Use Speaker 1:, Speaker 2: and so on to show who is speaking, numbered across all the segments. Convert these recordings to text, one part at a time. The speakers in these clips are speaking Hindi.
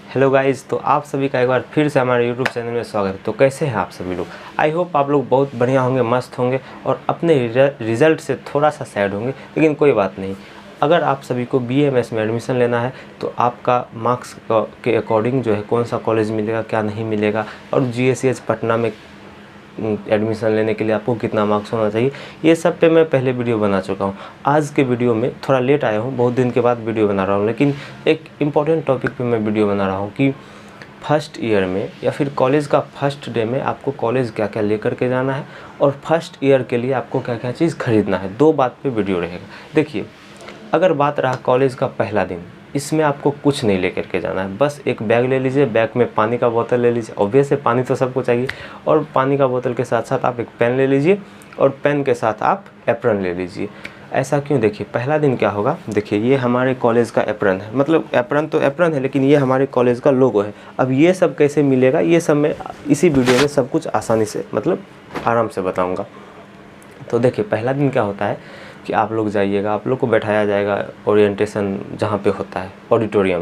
Speaker 1: हेलो गाइज़, तो आप सभी का एक बार फिर से हमारे यूट्यूब चैनल में स्वागत है। तो कैसे हैं आप सभी लोग? आई होप आप लोग बहुत बढ़िया होंगे, मस्त होंगे और अपने रिज़ल्ट से थोड़ा सा सैड होंगे, लेकिन कोई बात नहीं। अगर आप सभी को BAMS में एडमिशन लेना है तो आपका मार्क्स के अकॉर्डिंग जो है कौन सा कॉलेज मिलेगा, क्या नहीं मिलेगा, और GSEH पटना में एडमिशन लेने के लिए आपको कितना मार्क्स होना चाहिए, ये सब पे मैं पहले वीडियो बना चुका हूँ। आज के वीडियो में थोड़ा लेट आया हूँ, बहुत दिन के बाद वीडियो बना रहा हूँ, लेकिन एक इम्पॉर्टेंट टॉपिक पे मैं वीडियो बना रहा हूँ कि फर्स्ट ईयर में या फिर कॉलेज का फर्स्ट डे में आपको कॉलेज क्या क्या लेकर के जाना है और फर्स्ट ईयर के लिए आपको क्या क्या चीज़ खरीदना है। दो बात पे वीडियो रहेगा। देखिए, अगर बात रहा कॉलेज का पहला दिन, इसमें आपको कुछ नहीं लेकर के जाना है, बस एक बैग ले लीजिए, बैग में पानी का बोतल ले लीजिए, ऑब्वियस है पानी तो सबको चाहिए, और पानी का बोतल के साथ साथ आप एक पेन ले लीजिए और पेन के साथ आप एप्रन ले लीजिए। ऐसा क्यों? देखिए, पहला दिन क्या होगा, देखिए ये हमारे कॉलेज का एप्रन है, मतलब एप्रन तो एप्रन है लेकिन ये हमारे कॉलेज का लोगो है। अब ये सब कैसे मिलेगा, ये सब मैं इसी वीडियो में सब कुछ आसानी से मतलब आराम से बताऊँगा। तो देखिए, पहला दिन क्या होता है कि आप लोग जाइएगा, आप लोग को बैठाया जाएगा ओरिएंटेशन जहाँ पे होता है ऑडिटोरियम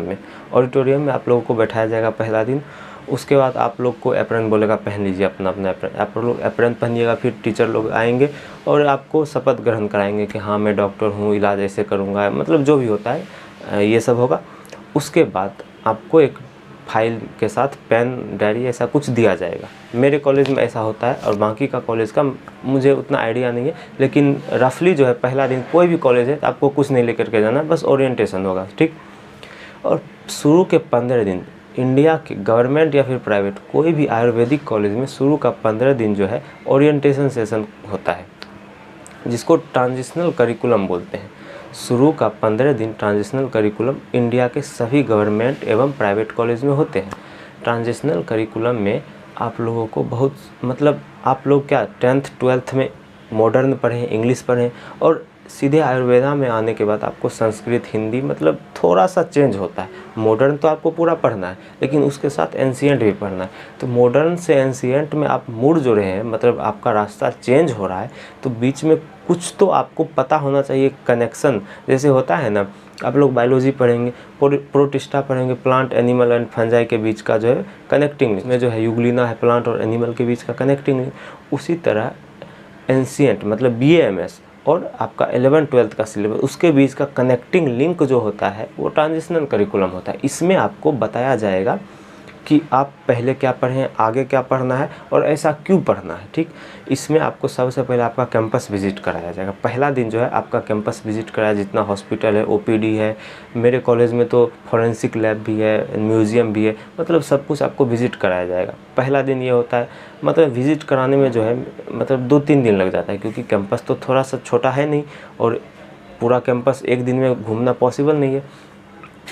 Speaker 1: में आप लोगों को बैठाया जाएगा पहला दिन। उसके बाद आप लोग को एप्रन बोलेगा पहन लीजिए अपना अपना एप्रन, आप लोग एप्रन पहनिएगा। फिर टीचर लोग आएंगे और आपको शपथ ग्रहण कराएंगे कि हाँ मैं डॉक्टर हूँ, इलाज ऐसे करूँगा, मतलब जो भी होता है ये सब होगा। उसके बाद आपको एक फाइल के साथ पेन, डायरी ऐसा कुछ दिया जाएगा। मेरे कॉलेज में ऐसा होता है और बाकी का कॉलेज का मुझे उतना आइडिया नहीं है, लेकिन रफली जो है पहला दिन कोई भी कॉलेज है तो आपको कुछ नहीं लेकर के जाना, बस ओरिएंटेशन होगा, ठीक। और शुरू के 15 दिन इंडिया के गवर्नमेंट या फिर प्राइवेट कोई भी आयुर्वेदिक कॉलेज में शुरू का 15 दिन जो है ओरिएंटेशन सेशन होता है, जिसको ट्रांजिशनल करिकुलम बोलते हैं। शुरू का 15 दिन ट्रांजिशनल करिकुलम इंडिया के सभी गवर्नमेंट एवं प्राइवेट कॉलेज में होते हैं। ट्रांजिशनल करिकुलम में आप लोगों को बहुत मतलब आप लोग क्या 10th 12th में मॉडर्न पढ़ें, इंग्लिश पढ़ें, और सीधे आयुर्वेदा में आने के बाद आपको संस्कृत, हिंदी मतलब थोड़ा सा चेंज होता है। मॉडर्न तो आपको पूरा पढ़ना है, लेकिन उसके साथ एंशिएंट भी पढ़ना है। तो मॉडर्न से एंशिएंट में आप मुड़ जो रहे हैं, मतलब आपका रास्ता चेंज हो रहा है, तो बीच में कुछ तो आपको पता होना चाहिए, कनेक्शन जैसे होता है ना। आप लोग बायोलॉजी पढ़ेंगे, प्रोटिस्टा पढ़ेंगे, प्लांट, एनिमल एंड फंजाई के बीच का जो है कनेक्टिंग में जो है यूग्लिना है, प्लांट और एनिमल के बीच का कनेक्टिंग। उसी तरह एंशिएंट मतलब BAMS और आपका 11th 12th का सिलेबस, उसके बीच का कनेक्टिंग लिंक जो होता है वो ट्रांजिशनल करिकुलम होता है। इसमें आपको बताया जाएगा कि आप पहले क्या पढ़ें, आगे क्या पढ़ना है और ऐसा क्यों पढ़ना है, ठीक। इसमें आपको सबसे पहले आपका कैंपस विजिट कराया जाएगा। पहला दिन जो है आपका कैंपस विजिट कराया, जितना हॉस्पिटल है, OPD है, मेरे कॉलेज में तो फॉरेंसिक लैब भी है, म्यूज़ियम भी है, मतलब सब कुछ आपको विजिट कराया जाएगा। पहला दिन ये होता है, मतलब विजिट कराने में जो है मतलब 2-3 दिन लग जाता है, क्योंकि कैंपस तो थोड़ा सा छोटा है नहीं और पूरा कैंपस एक दिन में घूमना पॉसिबल नहीं है,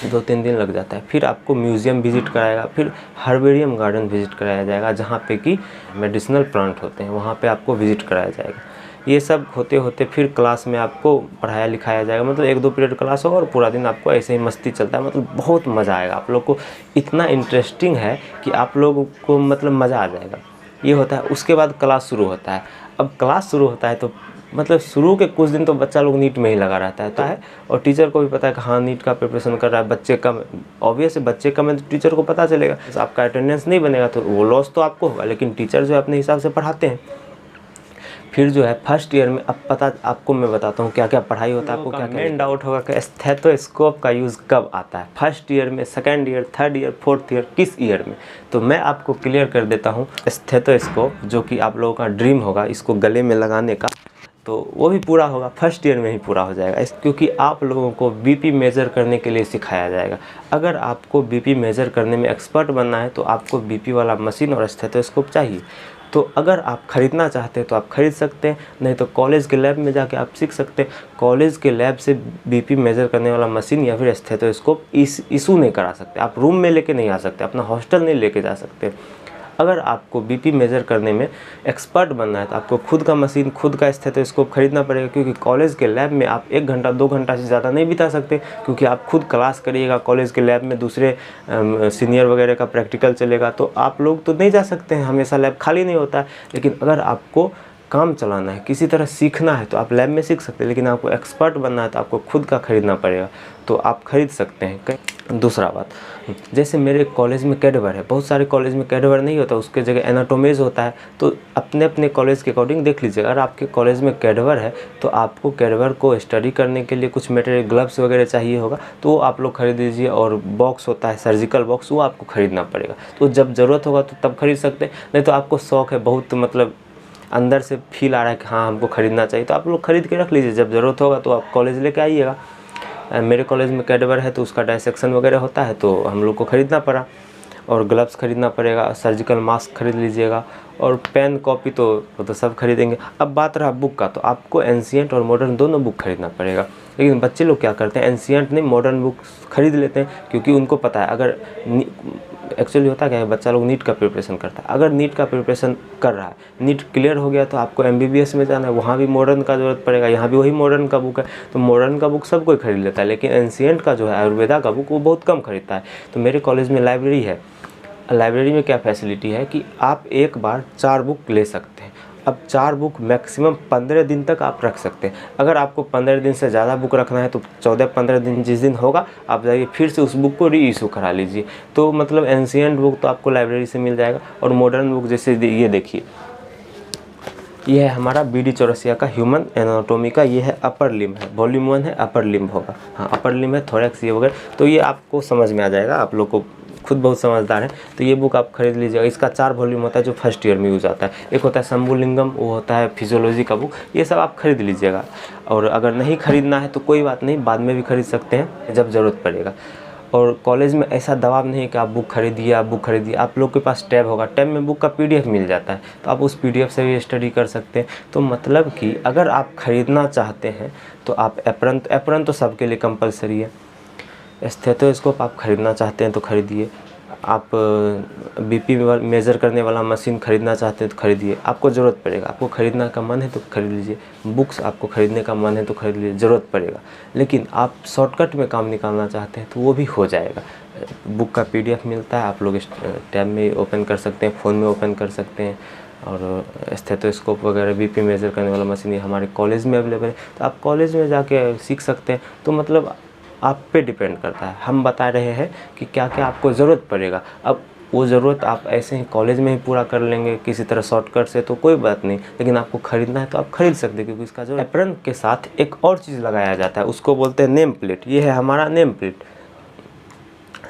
Speaker 1: 2-3 दिन लग जाता है। फिर आपको म्यूज़ियम विजिट कराएगा, फिर हर्बेरियम गार्डन विजिट कराया जाएगा, जहाँ पे कि मेडिसिनल प्लांट होते हैं, वहाँ पे आपको विजिट कराया जाएगा। ये सब होते होते फिर क्लास में आपको पढ़ाया लिखाया जाएगा, मतलब 1-2 पीरियड क्लास होगा और पूरा दिन आपको ऐसे ही मस्ती चलता है, मतलब बहुत मज़ा आएगा आप लोग को। इतना इंटरेस्टिंग है कि आप लोगों को मतलब मज़ा आ जाएगा, ये होता है। उसके बाद क्लास शुरू होता है। अब क्लास शुरू होता है तो मतलब शुरू के कुछ दिन तो बच्चा लोग नीट में ही लगा रहता है और टीचर को भी पता है कि हाँ नीट का प्रिपरेशन कर रहा है, बच्चे कम, ऑब्वियस है बच्चे कम है तो टीचर को पता चलेगा। आपका अटेंडेंस नहीं बनेगा तो वो लॉस तो आपको होगा, लेकिन टीचर जो है अपने हिसाब से पढ़ाते हैं। फिर जो है फर्स्ट ईयर में अब पता आपको मैं बताता हूँ क्या क्या पढ़ाई होता है। आपको क्या मेन डाउट होगा कि स्टेथोस्कोप का यूज़ कब आता है, फर्स्ट ईयर में, second year, third year, fourth year, किस ईयर में? तो मैं आपको क्लियर कर देता हूँ। स्टेथोस्कोप जो कि आप लोगों का ड्रीम होगा इसको गले में लगाने का, तो वो भी पूरा होगा, फर्स्ट ईयर में ही पूरा हो जाएगा, क्योंकि आप लोगों को BP मेज़र करने के लिए सिखाया जाएगा। अगर आपको BP मेज़र करने में एक्सपर्ट बनना है तो आपको BP वाला मशीन और स्टेथोस्कोप चाहिए। तो अगर आप ख़रीदना चाहते हैं तो आप ख़रीद सकते हैं, नहीं तो कॉलेज के लैब में जाके आप सीख सकते हैं। कॉलेज के लैब से BP मेज़र करने वाला मशीन या फिर स्टेथोस्कोप इशू नहीं करा सकते, आप रूम में लेके नहीं आ सकते, अपना हॉस्टल नहीं लेके जा सकते। अगर आपको BP मेज़र करने में एक्सपर्ट बनना है तो आपको खुद का मशीन, खुद का स्टेथोस्कोप खरीदना पड़ेगा, क्योंकि कॉलेज के लैब में आप 1 घंटा 2 घंटा से ज़्यादा नहीं बिता सकते, क्योंकि आप खुद क्लास करिएगा। कॉलेज के लैब में दूसरे सीनियर वगैरह का प्रैक्टिकल चलेगा, तो आप लोग तो नहीं जा सकते हैं, हमेशा लैब खाली नहीं होता है। लेकिन अगर आपको काम चलाना है, किसी तरह सीखना है तो आप लैब में सीख सकते हैं, लेकिन आपको एक्सपर्ट बनना है तो आपको खुद का खरीदना पड़ेगा, तो आप खरीद सकते हैं। दूसरा बात, जैसे मेरे कॉलेज में कैडवर है, बहुत सारे कॉलेज में कैडवर नहीं होता, उसके जगह एनाटोमीज होता है। तो अपने अपने कॉलेज के अकॉर्डिंग देख लीजिएगा। अगर आपके कॉलेज में कैडवर है तो आपको कैडवर को स्टडी करने के लिए कुछ मटेरियल, ग्लव्स वगैरह चाहिए होगा, तो वो आप लोग खरीद लीजिए। और बॉक्स होता है सर्जिकल बॉक्स, वो आपको खरीदना पड़ेगा। तो जब ज़रूरत होगा तो तब खरीद सकते हैं, नहीं तो आपको शौक़ है बहुत, मतलब अंदर से फील आ रहा है कि हाँ हमको ख़रीदना चाहिए, तो आप लोग खरीद के रख लीजिए। जब ज़रूरत होगा तो आप कॉलेज लेके आइएगा। मेरे कॉलेज में कैडवर है तो उसका डायसेक्शन वगैरह होता है, तो हम लोग को ख़रीदना पड़ा। और ग्लव्स ख़रीदना पड़ेगा, सर्जिकल मास्क खरीद लीजिएगा, और पेन कॉपी तो वो तो सब खरीदेंगे। अब बात रहा बुक का, तो आपको एंशिएंट और मॉडर्न दोनों बुक खरीदना पड़ेगा। लेकिन बच्चे लोग क्या करते हैं, एंशिएंट नहीं मॉडर्न बुक खरीद लेते हैं, क्योंकि उनको पता है अगर एक्चुअली होता क्या है, बच्चा लोग नीट का प्रिपरेशन करता है। अगर नीट का प्रिपरेशन कर रहा है, नीट क्लियर हो गया, तो आपको MBBS में जाना है, वहाँ भी मॉडर्न का ज़रूरत पड़ेगा, यहाँ भी वही मॉडर्न का बुक है। तो मॉडर्न का बुक सब कोई खरीद लेता है, लेकिन एंशिएंट का जो है आयुर्वेदा का बुक वो बहुत कम खरीदता है। तो मेरे कॉलेज में लाइब्रेरी है। लाइब्रेरी में क्या फैसिलिटी है कि आप एक बार 4 बुक ले सकते हैं। अब 4 बुक मैक्सिमम 15 दिन तक आप रख सकते हैं। अगर आपको 15 दिन से ज़्यादा बुक रखना है तो 14-15 दिन जिस दिन होगा आप जाइए फिर से उस बुक को री-इशू करा लीजिए। तो मतलब एंशिएंट बुक तो आपको लाइब्रेरी से मिल जाएगा। और मॉडर्न बुक जैसे ये देखिए, ये है हमारा BD चौरसिया का ह्यूमन एनाटोमी का, ये है अपर लिम्ब है, वॉल्यूम 1 है, अपर लिम्ब होगा। हाँ अपर लिम्ब है, थोरैक्स ये वगैरह, तो ये आपको समझ में आ जाएगा, आप लोग को खुद बहुत समझदार है। तो ये बुक आप खरीद लीजिएगा। इसका 4 वॉल्यूम होता है जो फर्स्ट ईयर में यूज़ आता है। एक होता है शंभुलिंगम, वो होता है फिजियोलॉजी का बुक, ये सब आप खरीद लीजिएगा। और अगर नहीं खरीदना है तो कोई बात नहीं, बाद में भी खरीद सकते हैं जब ज़रूरत पड़ेगा। और कॉलेज में ऐसा दबाव नहीं है कि आप बुक खरीदिए, आप बुक खरीदिए। आप लोग के पास टैब होगा, टैब में बुक का PDF मिल जाता है, तो आप उस PDF से भी स्टडी कर सकते हैं। तो मतलब कि अगर आप ख़रीदना चाहते हैं तो आप एप्रन तो सबके लिए कंपलसरी है। स्टेथोस्कोप आप ख़रीदना चाहते हैं तो ख़रीदिए। आप BP मेज़र करने वाला मशीन ख़रीदना चाहते हैं तो ख़रीदिए, आपको ज़रूरत पड़ेगा। आपको ख़रीदना का मन है तो खरीद लीजिए। बुक्स आपको ख़रीदने का मन है तो खरीद लीजिए, ज़रूरत पड़ेगा। लेकिन आप शॉर्टकट में काम निकालना चाहते हैं तो वो भी हो जाएगा। बुक का PDF मिलता है, आप लोग टैब में ओपन कर सकते हैं, फ़ोन में ओपन कर सकते हैं। और स्टेथोस्कोप वगैरह BP मेज़र करने वाला मशीन ये हमारे कॉलेज में अवेलेबल है, तो आप कॉलेज में जाके सीख सकते हैं। तो मतलब आप पे डिपेंड करता है, हम बता रहे हैं कि क्या क्या आपको ज़रूरत पड़ेगा। अब वो ज़रूरत आप ऐसे ही कॉलेज में ही पूरा कर लेंगे किसी तरह शॉर्टकट से तो कोई बात नहीं, लेकिन आपको ख़रीदना है तो आप खरीद सकते हैं, क्योंकि इसका जो एप्रन के साथ एक और चीज़ लगाया जाता है, उसको बोलते हैं नेम प्लेट। ये है हमारा नेम प्लेट।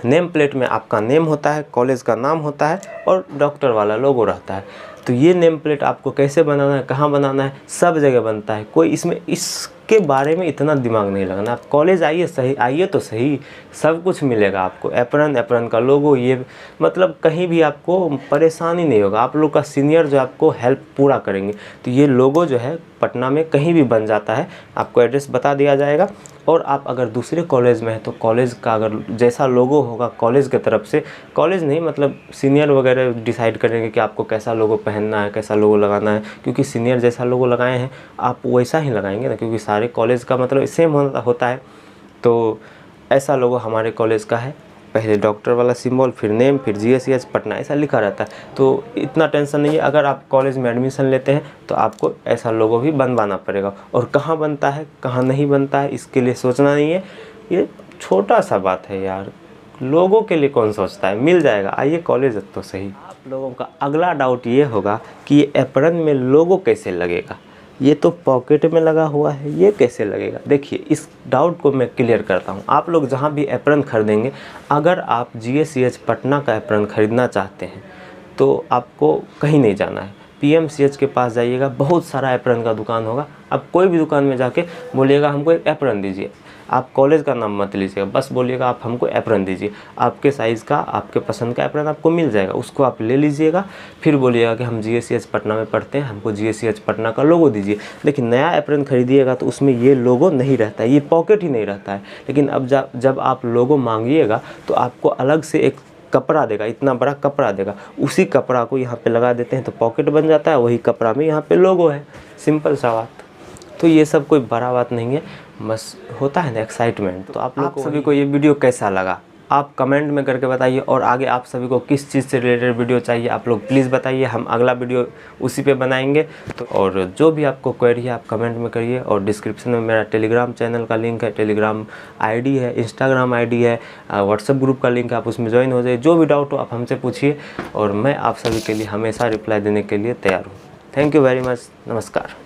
Speaker 1: नेम प्लेट में आपका नेम होता है, कॉलेज का नाम होता है और डॉक्टर वाला लोगो रहता है। तो ये नेम प्लेट आपको कैसे बनाना है, कहाँ बनाना है, सब जगह बनता है। कोई इसमें इसके बारे में इतना दिमाग नहीं लगाना। आप कॉलेज आइए, सही आइए तो सही, सब कुछ मिलेगा आपको। एप्रन का लोगो, ये मतलब कहीं भी आपको परेशानी नहीं होगा। आप लोग का सीनियर जो आपको हेल्प पूरा करेंगे। तो ये लोगो जो है पटना में कहीं भी बन जाता है, आपको एड्रेस बता दिया जाएगा। और आप अगर दूसरे कॉलेज में हैं तो कॉलेज का अगर जैसा लोगो होगा कॉलेज की तरफ से, कॉलेज नहीं मतलब सीनियर वगैरह डिसाइड करेंगे कि आपको कैसा लोगो पहनना है, कैसा लोगो लगाना है। क्योंकि सीनियर जैसा लोगो लगाए हैं आप वैसा ही लगाएंगे ना, क्योंकि सारे कॉलेज का मतलब सेम होता है। तो ऐसा लोगो हमारे कॉलेज का है, पहले डॉक्टर वाला सिंबल, फिर नेम, फिर GSEH पटना, ऐसा लिखा रहता है। तो इतना टेंशन नहीं है। अगर आप कॉलेज में एडमिशन लेते हैं तो आपको ऐसा लोगो भी बनवाना पड़ेगा। और कहाँ बनता है कहाँ नहीं बनता है इसके लिए सोचना नहीं है, ये छोटा सा बात है यार, लोगों के लिए कौन सोचता है, मिल जाएगा। आइए कॉलेज तो सही। आप लोगों का अगला डाउट ये होगा कि ये एप्रन में लोगो कैसे लगेगा, ये तो पॉकेट में लगा हुआ है, ये कैसे लगेगा। देखिए इस डाउट को मैं क्लियर करता हूँ। आप लोग जहाँ भी एप्रन खरीदेंगे, अगर आप GSEH पटना का एप्रन खरीदना चाहते हैं तो आपको कहीं नहीं जाना है, PMCH के पास जाइएगा, बहुत सारा एप्रन का दुकान होगा। आप कोई भी दुकान में जाके बोलिएगा हमको एक एप्रन दीजिए। आप कॉलेज का नाम मत लीजिएगा, बस बोलिएगा आप हमको एप्रन दीजिए। आपके साइज़ का, आपके पसंद का एप्रन आपको मिल जाएगा, उसको आप ले लीजिएगा। फिर बोलिएगा कि हम GSEH पटना में पढ़ते हैं, हमको GSEH पटना का लोगो दीजिए। लेकिन नया एप्रन खरीदिएगा तो उसमें ये लोगो नहीं रहता है, ये पॉकेट ही नहीं रहता है। लेकिन अब जब आप लोगो मांगिएगा तो आपको अलग से एक कपड़ा देगा, इतना बड़ा कपड़ा देगा, उसी कपड़ा को यहाँ पे लगा देते हैं तो पॉकेट बन जाता है, वही कपड़ा में यहाँ पे लोगो है। सिंपल सा बात। तो ये सब कोई बड़ा बात नहीं है, बस होता है ना एक्साइटमेंट। तो आप लोग सभी को ये वीडियो कैसा लगा आप कमेंट में करके बताइए, और आगे आप सभी को किस चीज़ से रिलेटेड वीडियो चाहिए आप लोग प्लीज़ बताइए, हम अगला वीडियो उसी पे बनाएंगे। तो और जो भी आपको क्वेरी है आप कमेंट में करिए, और डिस्क्रिप्शन में मेरा टेलीग्राम चैनल का लिंक है, टेलीग्राम आईडी है, इंस्टाग्राम आईडी है, व्हाट्सएप ग्रुप का लिंक है, आप उसमें ज्वाइन हो जाइए। जो भी डाउट हो आप हमसे पूछिए, और मैं आप सभी के लिए हमेशा रिप्लाई देने के लिए तैयार हूँ। Thank you very much. नमस्कार।